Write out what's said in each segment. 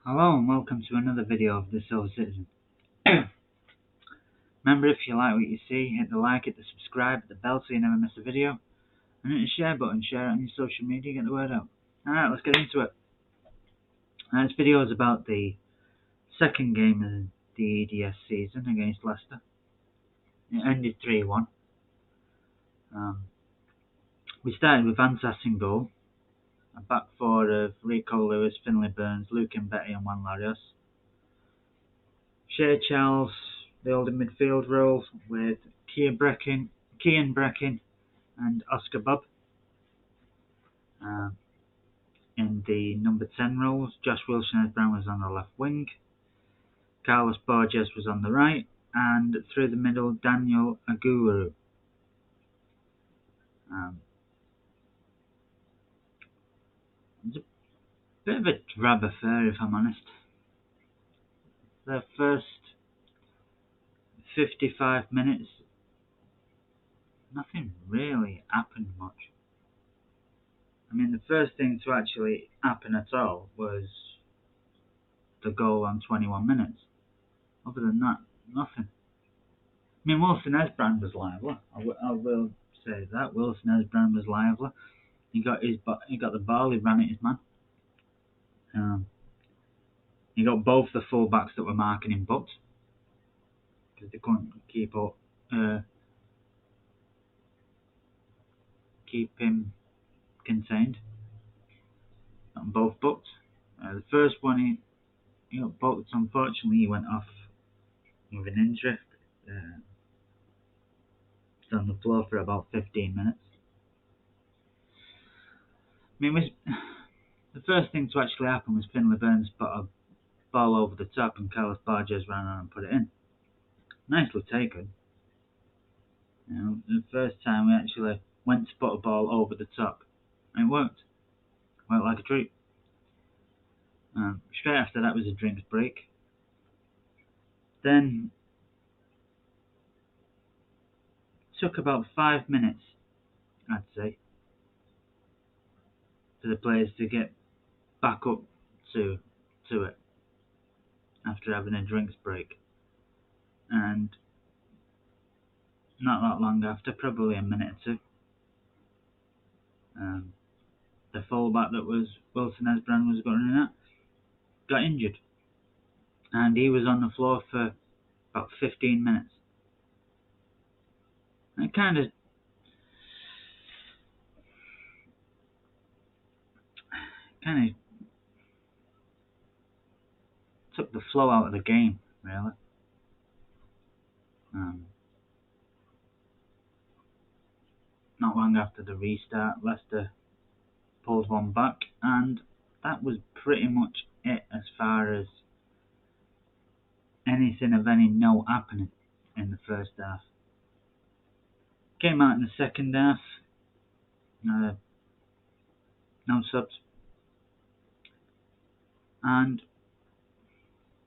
Hello and welcome to another video of The Soul Citizen. Remember, if you like what you see, hit the like, hit the subscribe, hit the bell so you never miss a video, and hit the share button, share it on your social media, get the word out. Alright, let's get into it. This video is about the second game of the EDS season against Leicester. It ended 3-1. We started with Van Sass in goal, a back four of Rico Lewis, Finlay Burns, Luke Mbeti and Juan Larios. Shea Charles, the old midfield role with Cian Breckin and Oscar Bob. In the number 10 roles, Josh Wilson-Brown was on the left wing, Carlos Borges was on the right, and through the middle, Daniel Aguru. It's a bit of a drab affair, if I'm honest. The first 55 minutes, nothing really happened much. I mean, the first thing to actually happen at all was the goal on 21 minutes. Other than that, nothing. I mean, Wilson-Brown was lively. I will say that. Wilson-Brown was lively. He got the ball, he ran at his man. He got both the full-backs that were marking him booked, because they couldn't keep him contained. Got them both booked. The first one he got booked. Unfortunately, he went off with an injury. He's on the floor for about 15 minutes. I mean, the first thing to actually happen was Finlay Burns put a ball over the top and Carlos Borges ran on and put it in. Nicely taken. The first time we actually went to put a ball over the top, and it worked. Worked like a treat. Straight after that was a drinks break. Then took about 5 minutes, I'd say, for the players to get back up to it after having a drinks break. And not that long after, probably a minute or two, the fullback that was Wilson-Brown was going in at got injured, and he was on the floor for about 15 minutes. And it kind of took the flow out of the game, really. Not long after the restart, Leicester pulled one back, and that was pretty much it as far as anything of any note happening in the first half. Came out in the second half, no subs, and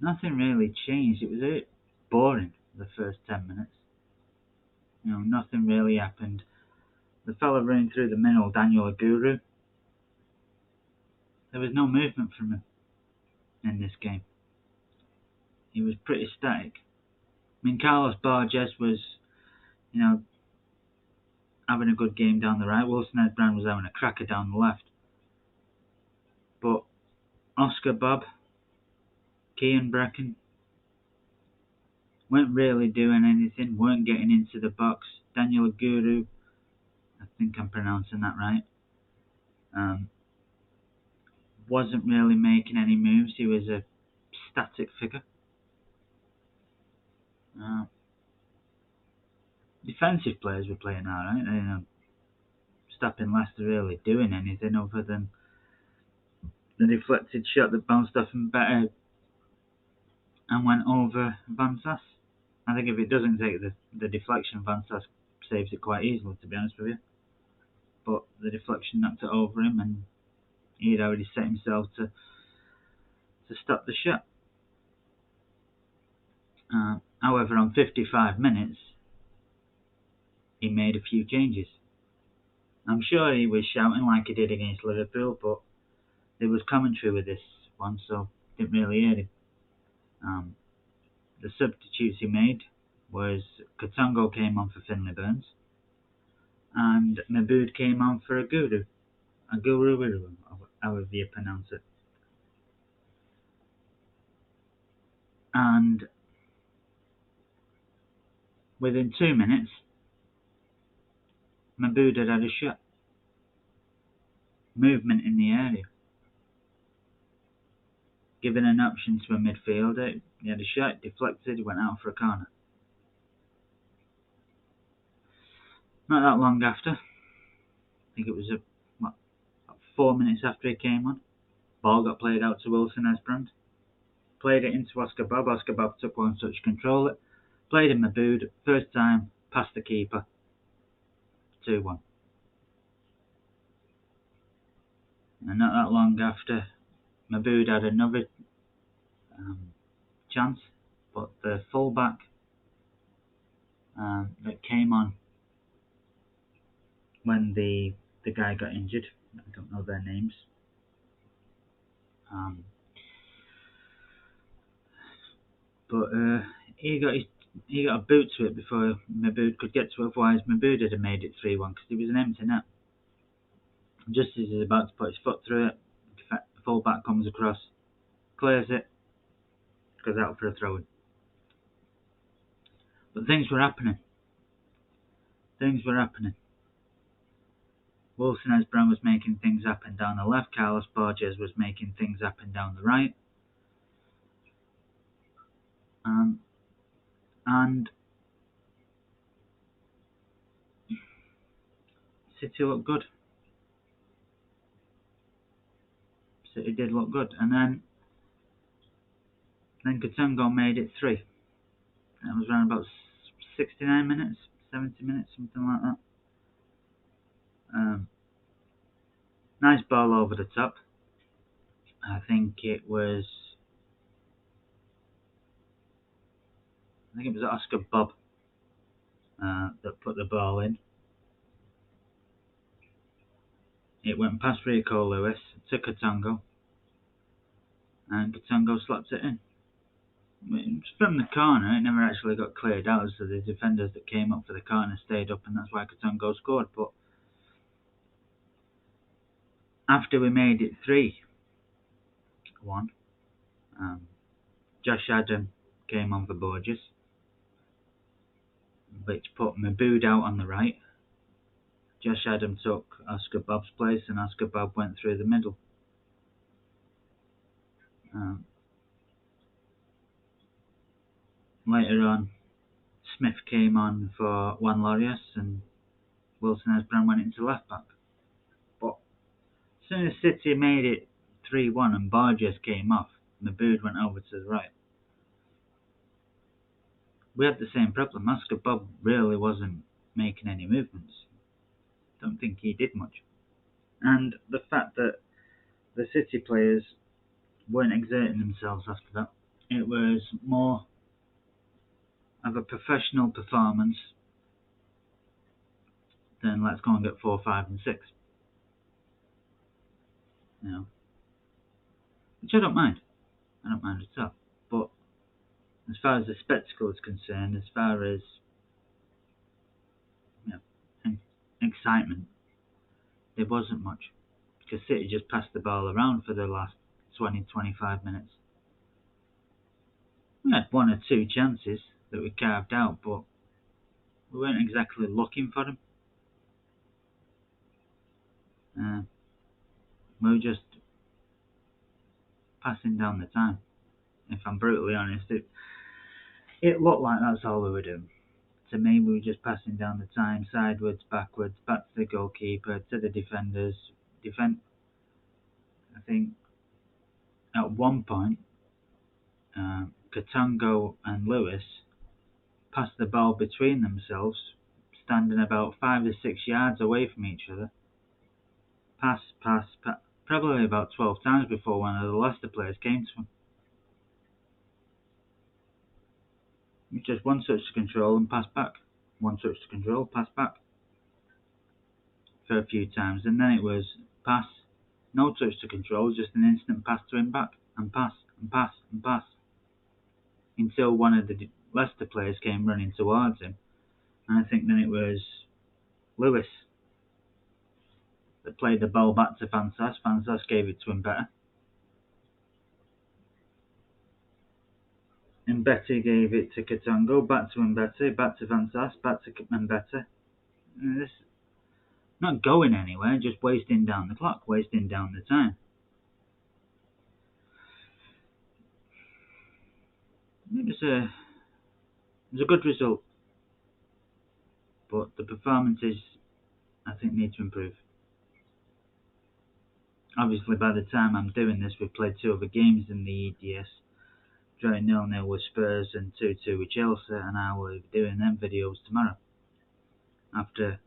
nothing really changed. It was a bit boring the first 10 minutes. Nothing really happened. The fella running through the middle, Daniel Aguru, there was no movement from him in this game. He was pretty static. I mean, Carlos Borges was, having a good game down the right. Wilson-Brown was having a cracker down the left. But Oscar Bob, Cian Breckin weren't really doing anything, weren't getting into the box. Daniel Aguru, I think I'm pronouncing that right, wasn't really making any moves. He was a static figure. Defensive players were playing alright. Stopping Leicester really doing anything other than the deflected shot that bounced off Mbeti and went over Van Sass. I think if it doesn't take the deflection, Van Sass saves it quite easily, to be honest with you. But the deflection knocked it over him, and he'd already set himself to stop the shot. However, on 55 minutes, he made a few changes. I'm sure he was shouting like he did against Liverpool, but there was commentary with this one, so Didn't really hear him. The substitutes he made was Katongo came on for Finley Burns, and Mabood came on for a Guru, however you pronounce it. And within 2 minutes, Mabood had a shot. Movement in the area. Given an option to a midfielder, he had a shot, deflected, he went out for a corner. Not that long after, I think it was about 4 minutes after he came on, ball got played out to Wilson Esbrand. Played it into Oscar Bob. Oscar Bob took one touch to control it. Played in Mabood, first time, past the keeper. 2-1. And not that long after, Mabood had another chance, but the fullback that came on when the guy got injured, I don't know their names, but he got a boot to it before Mabood could get to it. Otherwise, Mabood had made it 3-1 because it was an empty net. Just as he's about to put his foot through it, the fullback comes across, clears it, goes out for a throw-in. But things were happening. Wilson Esbrand was making things happen down the left. Carlos Borges was making things happen down the right. And City looked good. City did look good. And then Katongo made it 3. That was around about 69 minutes, 70 minutes, something like that. Nice ball over the top. I think it was Oscar Bob that put the ball in. It went past Rico Lewis to Katongo, and Katongo slapped it in. From the corner, it never actually got cleared out, so the defenders that came up for the corner stayed up, and that's why Katongo scored. But after we made it 3-1, Josh Adam came on for Borges, which put Mabood out on the right. Josh Adam took Oscar Bob's place, and Oscar Bob went through the middle. Later on, Smith came on for Juan Lorias, and Wilson Esbrand went into left back. But as soon as City made it 3-1 and Borges came off, Mabood went over to the right. We had the same problem. Oscar Bob really wasn't making any movements. Don't think he did much. And the fact that the City players weren't exerting themselves after that, it was more of a professional performance than let's go and get 4, 5 and 6. You know, which I don't mind. I don't mind at all. But as far as the spectacle is concerned, as far as excitement, there wasn't much, because City just passed the ball around for the last 20-25 minutes. We had 1 or 2 chances that we carved out, but we weren't exactly looking for them. We were just passing down the time. If I'm brutally honest, it looked like that's all we were doing. To me, we were just passing down the time, sideways, backwards, back to the goalkeeper, to the defenders. I think at one point, Katongo and Lewis passed the ball between themselves, standing about 5 or 6 yards away from each other. Pass, probably about 12 times before one of the Leicester players came to him. It was just 1 touch to control and pass back. 1 touch to control, pass back. For a few times, and then it was pass, no touch to control, just an instant pass to him back, and pass, and pass and pass until one of the Leicester players came running towards him, and I think then it was Lewis that played the ball back to Fansas. Fansas gave it to Mbete. Mbete gave it to Katongo, back to Mbete, back to Fansas, back to Mbete. This not going anywhere, just wasting down the clock, wasting down the time. It was a good result, but the performances, I think, need to improve. Obviously, by the time I'm doing this, we've played 2 other games in the EDS, drawing 0-0 with Spurs and 2-2 with Chelsea, and I will be doing them videos tomorrow. After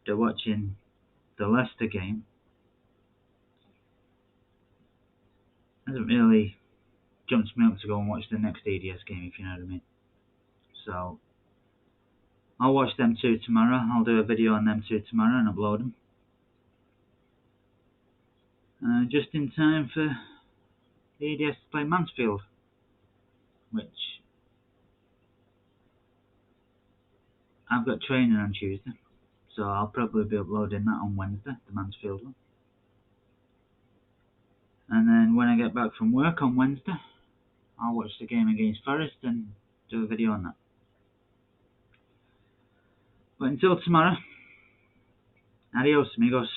watching the Leicester game, hasn't really jumped me up to go and watch the next EDS game, if you know what I mean. So I'll watch them 2 tomorrow. I'll do a video on them 2 tomorrow and upload them. Just in time for the EDS to play Mansfield, which I've got training on Tuesday, so I'll probably be uploading that on Wednesday, the Mansfield one. And then when I get back from work on Wednesday, I'll watch the game against Forest and do a video on that. But until tomorrow, adios amigos.